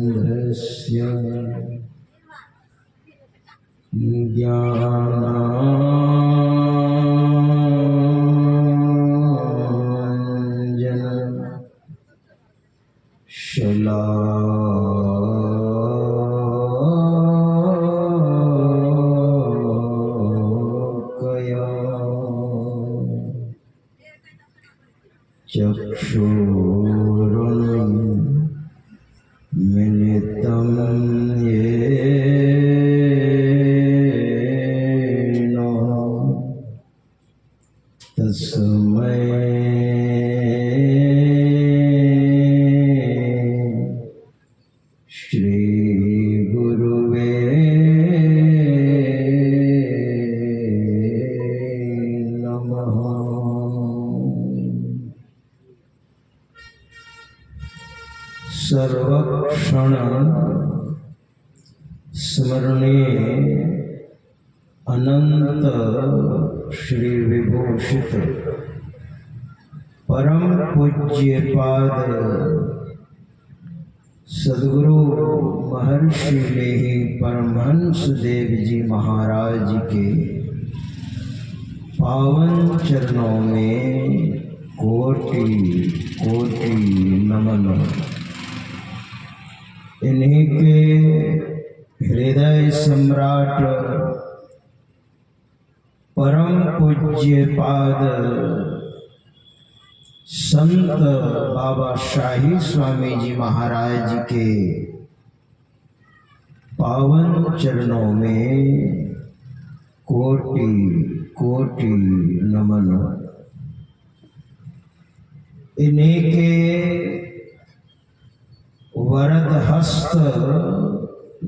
तिमिरान्धस्य ज्ञानाञ्जन शलाकया चक्षुरुन्मिलितं येन तस्मै श्री गुरुवे नमः। सर्वक्षण स्मरणीय अनंत श्री विभूषित परम पूज्य पाद सद्गुरु महर्षि लेहि परमहंस देव जी महाराज के पावन चरणों में कोटि कोटि नमन। इन्हीं के हृदय सम्राट परम पूज्य पाद संत बाबा शाही स्वामी जी महाराज के पावन चरणों में कोटि कोटि नमन। इन्हीं के वरद हस्त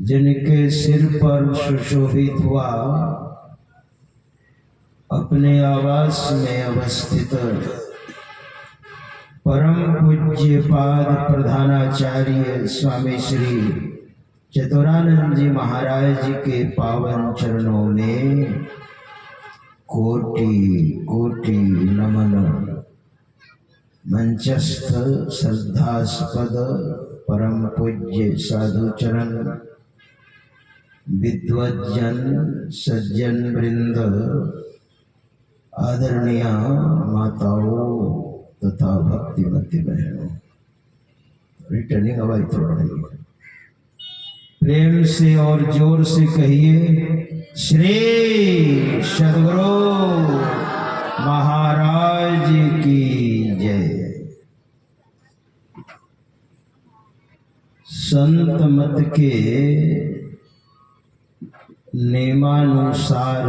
जिनके सिर पर सुशोभित हुआ अपने आवास में अवस्थित परम पूज्य पाद प्रधानाचार्य स्वामी श्री चतुरानंद जी महाराज के पावन चरणों में कोटि कोटि नमन। मंचस्थ श्रद्धास्पद परम पूज्य साधु चरण विद्वज्जन सज्जन वृंद आदरणीय माताओं तथा भक्तिमती बहनों, रिटर्निंग आवाज थोड़ा नहीं है, प्रेम से और जोर से कहिए श्री सद्गुरु महाराज की जय। संत मत के नियमानुसार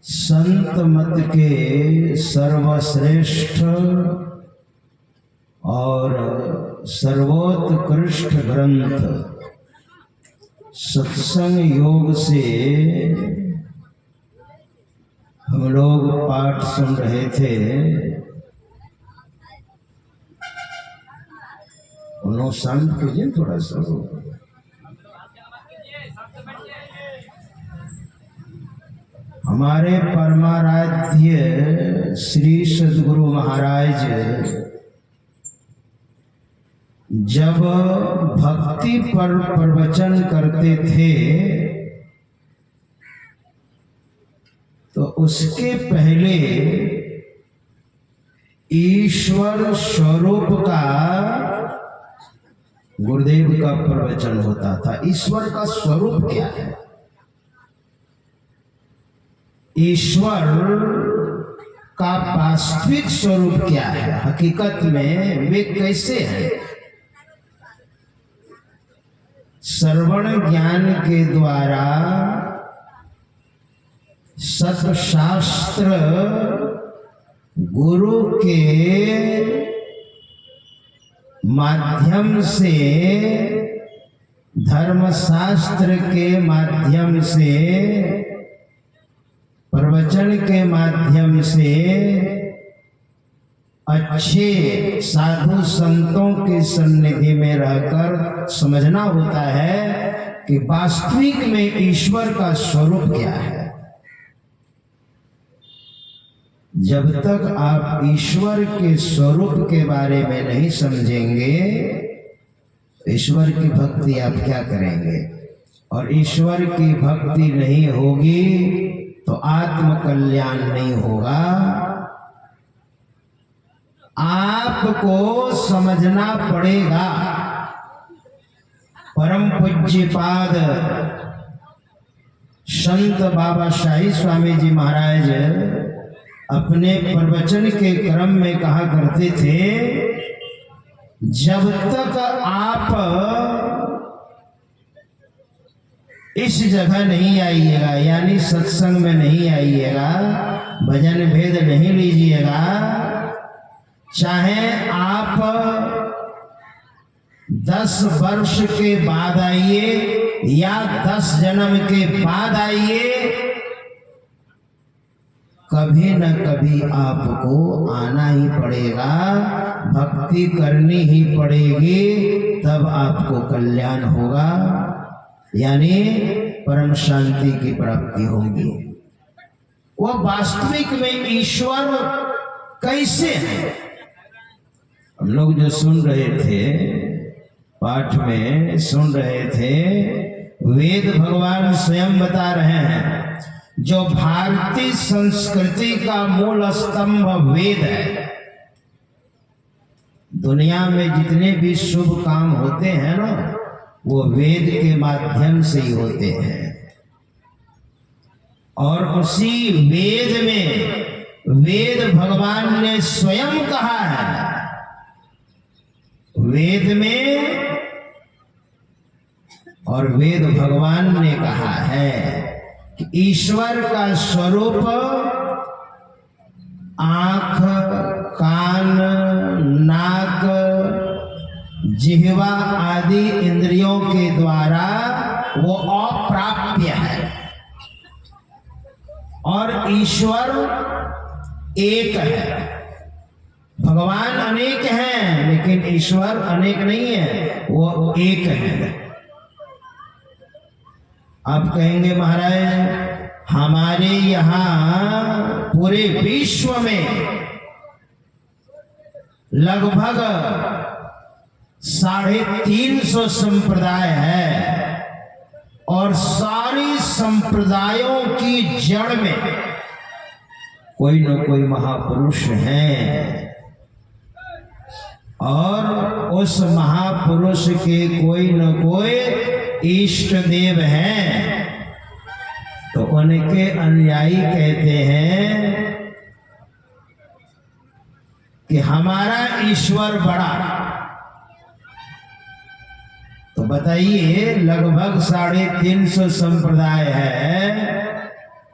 संत मत के सर्वश्रेष्ठ और सर्वोत्कृष्ट ग्रंथ सत्संग योग से हम लोग पाठ सुन रहे थे। उन्होंने शांत कीजिए थोड़ा सा। हमारे परमाराध्य श्री सद्गुरु महाराज जब भक्ति पर प्रवचन करते थे तो उसके पहले ईश्वर स्वरूप का गुरुदेव का प्रवचन होता था। ईश्वर का स्वरूप क्या है, ईश्वर का वास्तविक स्वरूप क्या है, हकीकत में वे कैसे हैं, श्रवण ज्ञान के द्वारा सत्शास्त्र गुरु के माध्यम से, धर्मशास्त्र के माध्यम से, प्रवचन के माध्यम से अच्छे साधु संतों की सन्निधि में रहकर समझना होता है कि वास्तविक में ईश्वर का स्वरूप क्या है। जब तक आप ईश्वर के स्वरूप के बारे में नहीं समझेंगे, ईश्वर की भक्ति आप क्या करेंगे? और ईश्वर की भक्ति नहीं होगी तो आत्म कल्याण नहीं होगा। आपको समझना पड़ेगा। परम पूज्यपाद संत बाबा शाही स्वामी जी महाराज अपने प्रवचन के क्रम में कहा करते थे, जब तक आप इस जगह नहीं आइएगा, यानी सत्संग में नहीं आइएगा, भजन भेद नहीं लीजिएगा, चाहे आप 10 वर्ष के बाद आइए या 10 जन्म के बाद आइए, कभी न कभी आपको आना ही पड़ेगा, भक्ति करनी ही पड़ेगी, तब आपको कल्याण होगा, यानी परम शांति की प्राप्ति होगी। वह वास्तविक में ईश्वर कैसे है? हम लोग जो सुन रहे थे, पाठ में सुन रहे थे, वेद भगवान स्वयं बता रहे हैं, जो भारतीय संस्कृति का मूल स्तंभ वेद है। दुनिया में जितने भी शुभ काम होते हैं ना, वो वेद के माध्यम से ही होते हैं। और उसी वेद में वेद भगवान ने स्वयं कहा है, वेद में और वेद भगवान ने कहा है कि ईश्वर का स्वरूप आंख, कान, नाक, जिह्वा आदि इंद्रियों के द्वारा वो अप्राप्य है। और ईश्वर एक है। भगवान अनेक हैं, लेकिन ईश्वर अनेक नहीं है, वो एक है। आप कहेंगे महाराज, हमारे यहाँ पूरे विश्व में लगभग 350 संप्रदाय है, और सारी संप्रदायों की जड़ में कोई न कोई महापुरुष हैं, और उस महापुरुष के कोई न कोई इष्ट देव हैं। तो उनके अनुयायी कहते हैं कि हमारा ईश्वर बड़ा। तो बताइए, लगभग 350 संप्रदाय है,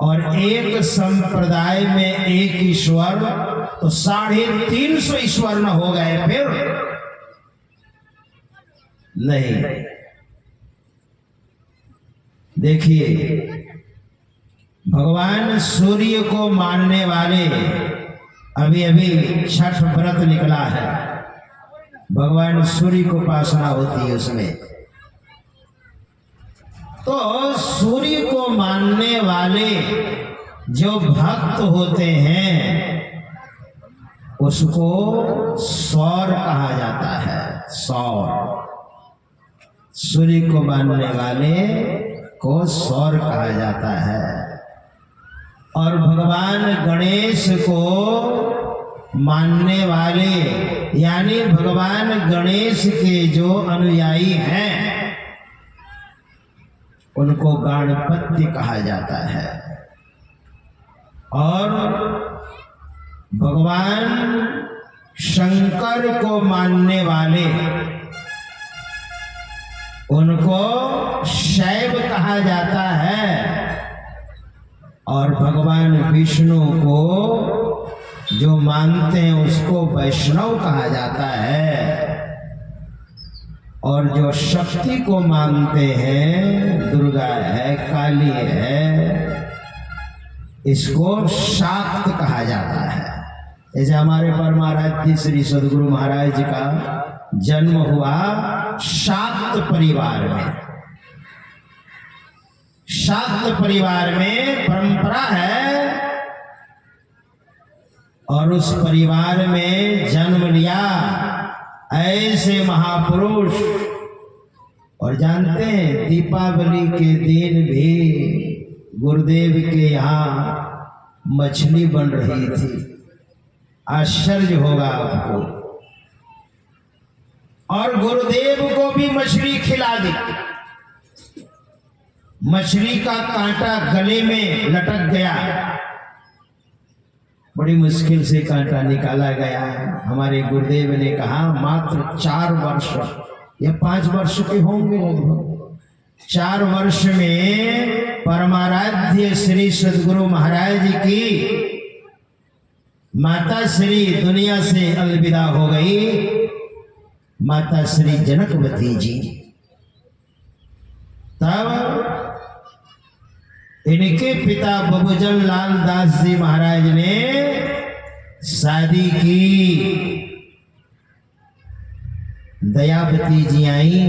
और एक संप्रदाय में एक ईश्वर, तो 350 ईश्वर न हो गए फिर? नहीं। देखिए, भगवान सूर्य को मानने वाले, अभी अभी छठ व्रत निकला है, भगवान सूर्य को उपासना होती है उसमें। तो सूर्य को मानने वाले जो भक्त होते हैं, उसको सौर कहा जाता है। सौर, सूर्य को मानने वाले को सौर कहा जाता है। और भगवान गणेश को मानने वाले, यानी भगवान गणेश के जो अनुयायी हैं, उनको गणपति कहा जाता है। और भगवान शंकर को मानने वाले, उनको शैव कहा जाता है। और भगवान विष्णु को जो मानते हैं, उसको वैष्णव कहा जाता है। और जो शक्ति को मानते हैं, दुर्गा है, काली है, इसको शाक्त कहा जाता है। जैसे हमारे परमाराध्य श्री सदगुरु महाराज जी का जन्म हुआ शाक्त परिवार में। शाक्त परिवार में परंपरा है और उस परिवार में जन्म लिया ऐसे महापुरुष। और जानते हैं दीपावली के दिन भी गुरुदेव के यहाँ मछली बन रही थी। आश्चर्य होगा आपको। और गुरुदेव को भी मछली खिला दी। मछली का कांटा गले में लटक गया, बड़ी मुश्किल से कांटा निकाला गया। हमारे गुरुदेव ने कहा मात्र 4 वर्ष या 5 वर्ष के होंगे लगभग, 4 वर्ष में परमाराध्य श्री सदगुरु महाराज जी की माता श्री दुनिया से अलविदा हो गई, माता श्री जनकवती जी। तब इनके पिता बबूजन लाल दास जी महाराज ने शादी की। दयावती जी आई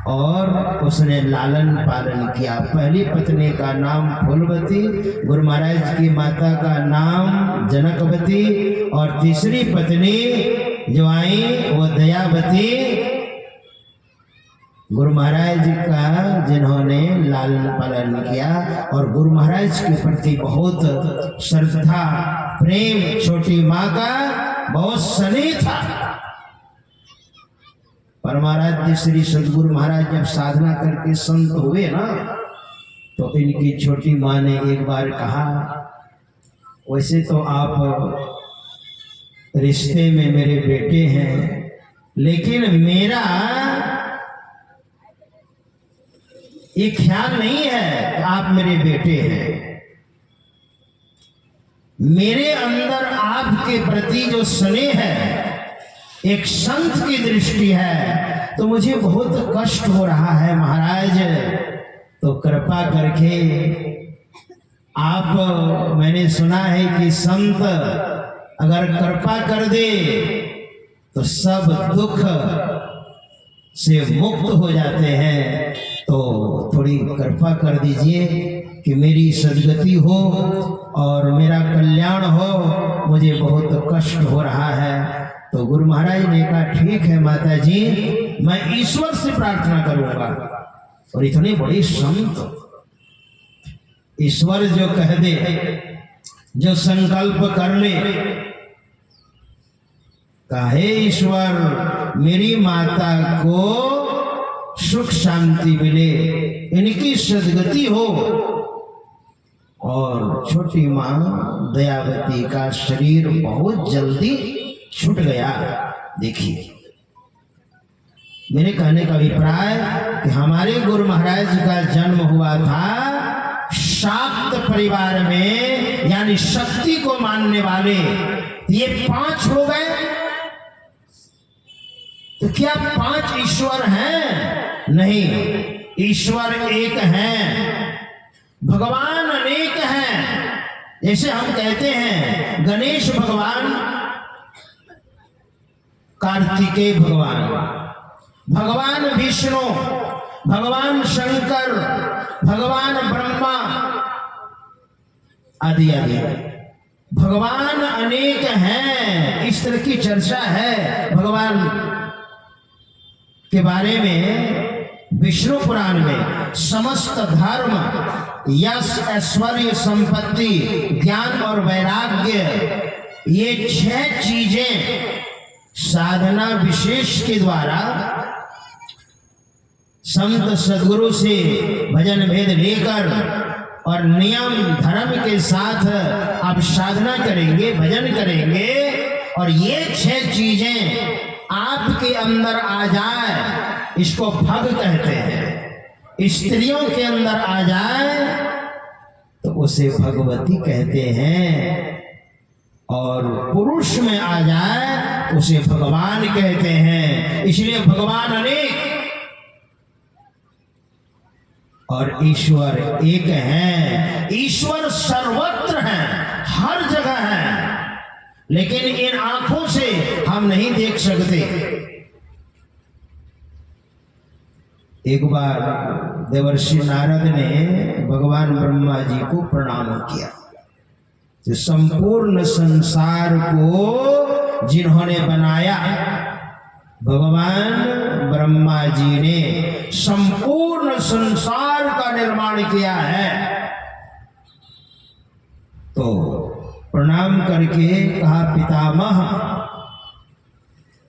और उसने लालन पालन किया। पहली पत्नी का नाम फूलवती, गुरु महाराज की माता का नाम जनकवती, और तीसरी पत्नी जो आई वो दयावती, गुरु महाराज का जिन्होंने लालन पालन किया और गुरु महाराज के प्रति बहुत श्रद्धा प्रेम, छोटी माँ का बहुत स्नेह था। परमाराध्य श्री सदगुरु महाराज जब साधना करके संत हुए ना, तो इनकी छोटी माँ ने एक बार कहा, वैसे तो आप रिश्ते में मेरे बेटे हैं, लेकिन मेरा ये ख्याल नहीं है कि आप मेरे बेटे हैं। मेरे अंदर आपके प्रति जो स्नेह है, एक संत की दृष्टि है, तो मुझे बहुत कष्ट हो रहा है महाराज। तो कृपा करके आप, मैंने सुना है कि संत अगर कृपा कर दे तो सब दुख से मुक्त हो जाते हैं, तो थोड़ी कृपा कर दीजिए कि मेरी सदगति हो और मेरा कल्याण हो, मुझे बहुत कष्ट हो रहा है। तो गुरु महाराज ने कहा ठीक है माता जी, मैं ईश्वर से प्रार्थना करूंगा। और इतने बड़े संत, ईश्वर जो कह दे, जो संकल्प कर ले, कहे ईश्वर मेरी माता को सुख शांति मिले, इनकी सदगति हो। और छोटी माँ दयावती का शरीर बहुत जल्दी छूट गया। देखिए, मेरे कहने का अभिप्राय कि हमारे गुरु महाराज का जन्म हुआ था शाक्त परिवार में, यानी शक्ति को मानने वाले। ये 5 हो गए, तो क्या 5 ईश्वर हैं? नहीं, ईश्वर एक हैं, भगवान अनेक हैं। जैसे हम कहते हैं गणेश भगवान, कार्तिकेय भगवान, भगवान विष्णु, भगवान शंकर, भगवान ब्रह्मा आदि आदि, भगवान अनेक हैं। इस तरह की चर्चा है भगवान के बारे में विष्णु पुराण में। समस्त धर्म, यश, ऐश्वर्य, संपत्ति, ज्ञान और वैराग्य, ये 6 चीजें साधना विशेष के द्वारा संत सदगुरु से भजन भेद लेकर और नियम धर्म के साथ आप साधना करेंगे, भजन करेंगे, और ये 6 चीजें आपके अंदर आ जाए, इसको भग कहते हैं। स्त्रियों के अंदर आ जाए तो उसे भगवती कहते हैं, और पुरुष में आ जाए उसे भगवान कहते हैं। इसलिए भगवान अनेक और ईश्वर एक हैं। ईश्वर सर्वत्र हैं, हर जगह है। लेकिन इन आंखों से हम नहीं देख सकते। एक बार देवर्षि नारद ने भगवान ब्रह्मा जी को प्रणाम किया। तो संपूर्ण संसार को जिन्होंने बनाया, भगवान ब्रह्मा जी ने संपूर्ण संसार का निर्माण किया है। तो प्रणाम करके कहा, पितामह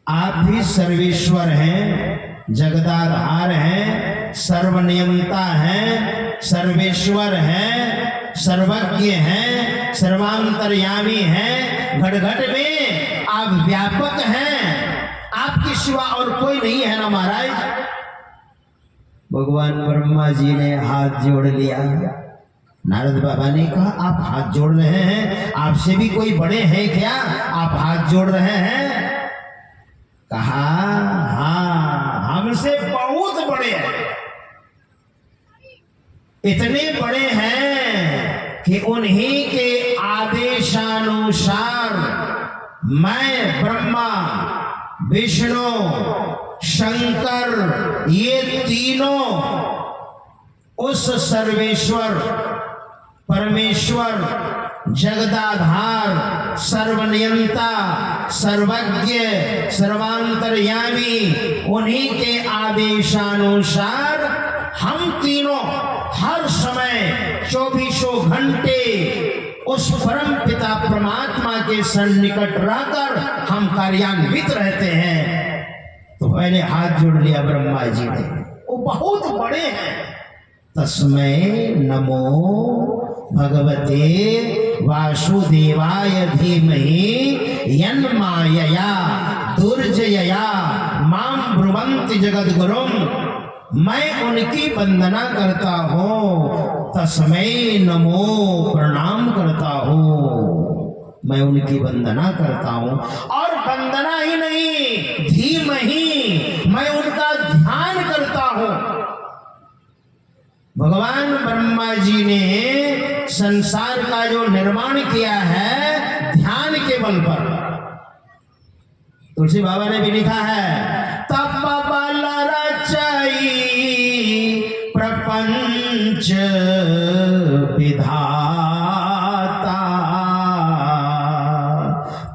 आप भी सर्वेश्वर हैं, जगदाधार हैं, सर्वनियंता हैं, सर्वेश्वर हैं, सर्वज्ञ हैं, सर्वांतर्यामी हैं, घट घट में आप व्यापक हैं, आपके सिवा और कोई नहीं है ना महाराज। भगवान ब्रह्मा जी ने हाथ जोड़ लिया। नारद बाबा ने कहा, आप हाथ जोड़ रहे हैं, आपसे भी कोई बड़े हैं क्या, आप हाथ जोड़ रहे हैं? कहा, हाँ हमसे बहुत बड़े हैं, इतने बड़े हैं कि उन्हीं के आदेशानुसार मैं ब्रह्मा, विष्णु, शंकर, ये तीनों उस सर्वेश्वर, परमेश्वर, जगदाधार, सर्वनियंता, सर्वज्ञ, सर्वांतर्यामी, उन्हीं के आदेशानुसार हम तीनों हर समय 24 घंटे उस परम पिता परमात्मा के सन्निकट रहकर हम कार्यान्वित रहते हैं। तो पहले हाथ जोड़ लिया ब्रह्मा जी ने, वो बहुत बड़े हैं। तस्मै नमो भगवते वासुदेवाय धीमहि यन्मायया दुर्जयया मां ब्रुवन्ति जगद्गुरुम। मैं उनकी वंदना करता हूँ, तस्मै नमो प्रणाम करता हूँ, मैं उनकी वंदना करता हूँ। और वंदना ही नहीं, धीमहि, मैं उनका ध्यान करता हूँ। भगवान ब्रह्मा जी ने संसार का जो निर्माण किया है ध्यान के बल पर। तुलसी बाबा ने भी लिखा है, तप बल रचाई प्रपंच विधाता,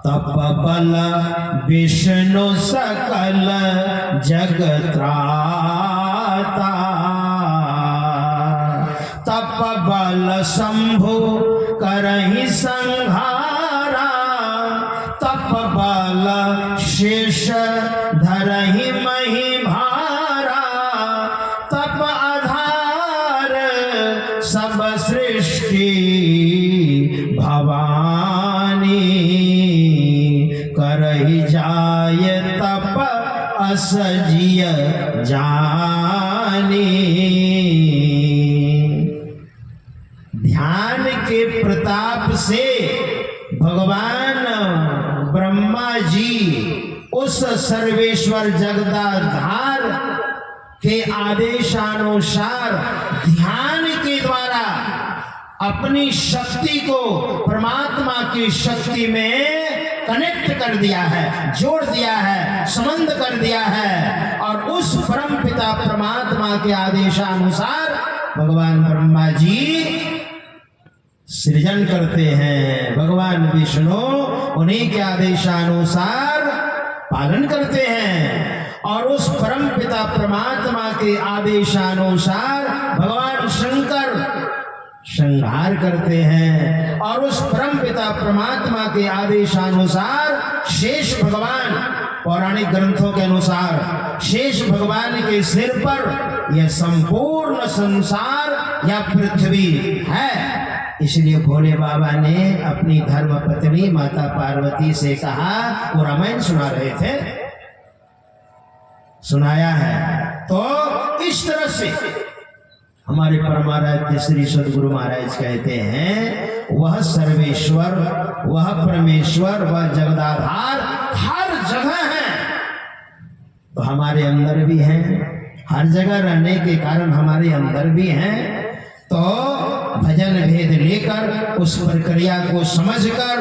तप बल विष्णु सकल जगत्राता, तप बल शंभु करहि संहारा, तप बल शेष धरहि मही भारा, तप आधार सब सृष्टि भवानी, करहि जाय तप असजिय जानी। ध्यान के प्रताप से भगवान ब्रह्मा जी उस सर्वेश्वर जगदाधार के आदेशानुसार ध्यान के द्वारा अपनी शक्ति को परमात्मा की शक्ति में कनेक्ट कर दिया है, जोड़ दिया है, संबंध कर दिया है। और उस परम पिता परमात्मा के आदेशानुसार भगवान ब्रह्मा जी सृजन करते हैं, भगवान विष्णु उन्हीं के आदेशानुसार पालन करते हैं। और उस परम पिता परमात्मा के आदेशानुसार भगवान शंकर संहार करते हैं। और उस परम पिता परमात्मा के आदेशानुसार शेष भगवान, पौराणिक ग्रंथों के अनुसार शेष भगवान के सिर पर यह संपूर्ण संसार या पृथ्वी है। इसलिए भोले बाबा ने अपनी धर्म पत्नी माता पार्वती से कहा, वो रामायण सुना रहे थे, सुनाया है। तो इस तरह से हमारे परमाराध्य श्री सदगुरु महाराज कहते हैं, वह सर्वेश्वर, वह परमेश्वर, वह जगदाधार हर जगह है। तो हमारे अंदर भी हैं, हर जगह रहने के कारण हमारे अंदर भी हैं। तो भजन भेद लेकर उस प्रक्रिया को समझकर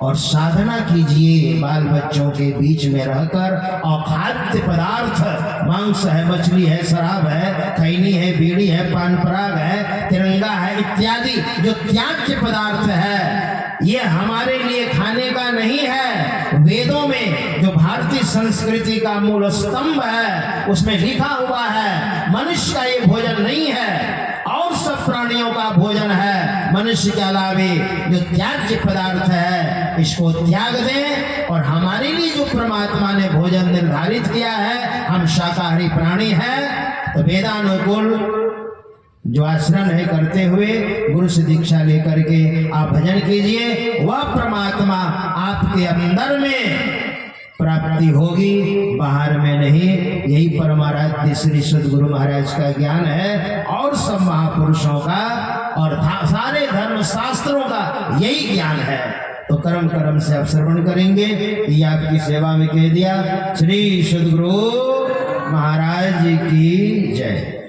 और साधना कीजिए बाल बच्चों के बीच में रहकर। और खाद्य पदार्थ मांस है, मछली है, शराब है, खैनी है, बीड़ी है, पान पराग है, तिरंगा है इत्यादि जो त्याज्य पदार्थ है, ये हमारे लिए खाने का नहीं है। वेदों में जो भारतीय संस्कृति का मूल स्तंभ है उसमें लिखा हुआ है मनुष्य का ये भोजन नहीं है, और सब प्राणियों का भोजन है। मनुष्य के अलावे जो त्याज्य पदार्थ है इसको त्याग दें। और हमारे लिए जो परमात्मा ने भोजन निर्धारित किया है, हम शाकाहारी प्राणी हैं, तो वेदानुकूल जो आचरण है करते हुए गुरु से दीक्षा लेकर के आप भजन कीजिए, वह परमात्मा आपके अंदर में प्राप्ति होगी, बाहर में नहीं। यही परमाराध्य श्री सद्गुरु महाराज का ज्ञान है और सब महापुरुषों का और सारे धर्म शास्त्रों का यही ज्ञान है। तो कर्म कर्म से आप श्रवण करेंगे। ये आपकी सेवा में कह दिया। श्री सद्गुरु महाराज की जय।